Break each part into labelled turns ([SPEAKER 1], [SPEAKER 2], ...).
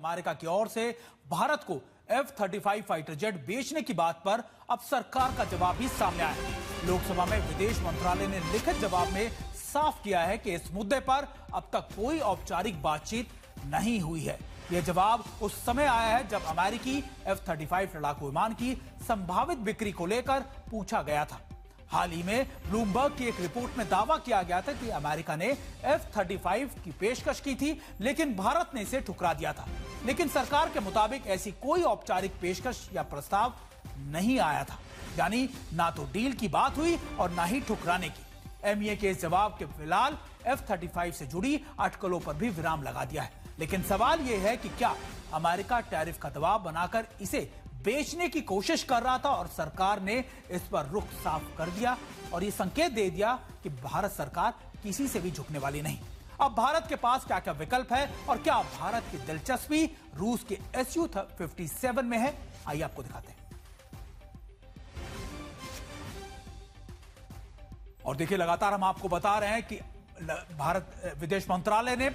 [SPEAKER 1] America की ओर से भारत को F-35 फाइटर जेट बेचने की बात पर अब सरकार का जवाब भी सामने आया है। लोकसभा में विदेश मंत्रालय ने लिखित जवाब में साफ किया है कि इस मुद्दे पर अब तक कोई औपचारिक बातचीत नहीं हुई है। यह जवाब उस समय आया है जब अमेरिकी F-35 लड़ाकू विमान की संभावित बिक्री को लेकर पूछा गया था। हाल ही में ब्लूमबर्ग की एक रिपोर्ट में दावा किया गया था कि अमेरिका ने F-35 की पेशकश की थी, लेकिन भारत ने इसे ठुकरा दिया था। लेकिन सरकार के मुताबिक ऐसी कोई औपचारिक पेशकश या प्रस्ताव नहीं आया था, यानी ना तो डील की बात हुई और ना ही ठुकराने की। MEA के इस जवाब के फिलहाल F-35 से जुड़ी अटकलों पर भी विराम लगा दिया है। लेकिन सवाल यह है कि क्या अमेरिका टैरिफ का दबाव बनाकर इसे बेचने की कोशिश कर रहा था और सरकार ने इस पर रुख साफ कर दिया और यह संकेत दे दिया कि भारत सरकार किसी से भी झुकने वाली नहीं। अब भारत के पास क्या क्या विकल्प है और क्या भारत की दिलचस्पी रूस के Su-57 में है, आइए आपको दिखाते हैं। और देखिए, लगातार हम आपको बता रहे हैं कि भारत विदेश मंत्रालय ने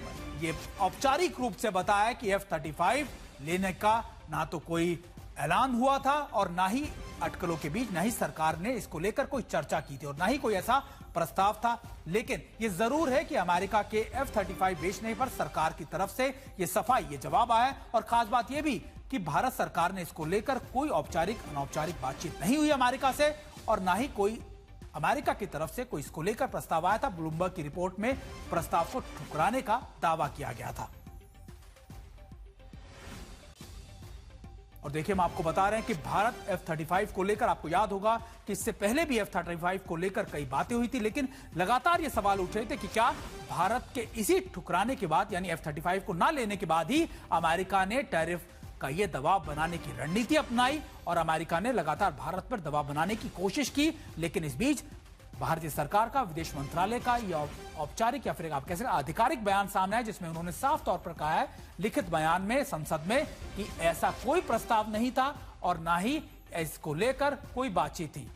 [SPEAKER 1] यह औपचारिक रूप से बताया कि F-35 लेने का ना तो कोई ऐलान हुआ था और ना ही अटकलों के बीच ना ही सरकार ने इसको लेकर कोई चर्चा की थी और ना ही कोई ऐसा प्रस्ताव था। लेकिन यह जरूर है कि अमेरिका के F-35 बेचने पर सरकार की तरफ से यह सफाई, यह जवाब आया और खास बात यह भी कि भारत सरकार ने इसको लेकर कोई औपचारिक अनौपचारिक बातचीत नहीं हुई अमेरिका से और ना ही कोई अमेरिका की तरफ से कोई इसको लेकर प्रस्ताव आया था। ब्लूमबर्ग की रिपोर्ट में प्रस्ताव को ठुकराने का दावा किया गया था। और देखिए, हम आपको बता रहे हैं कि भारत F-35 को लेकर, आपको याद होगा कि इससे पहले भी F-35 को लेकर कई बातें हुई थी, लेकिन लगातार ये सवाल उठ रहे थे कि क्या भारत के इसी ठुकराने के बाद, यानी F-35 को ना लेने के बाद ही अमेरिका ने टैरिफ का यह दबाव बनाने की रणनीति अपनाई और अमेरिका ने लगातार भारत पर दबाव बनाने की कोशिश की। लेकिन इस बीच भारतीय सरकार का, विदेश मंत्रालय का यह औपचारिक या फिर आप कह सकते हैं आधिकारिक बयान सामने आया, जिसमें उन्होंने साफ तौर पर कहा है लिखित बयान में संसद में कि ऐसा कोई प्रस्ताव नहीं था और ना ही इसको लेकर कोई बातचीत थी।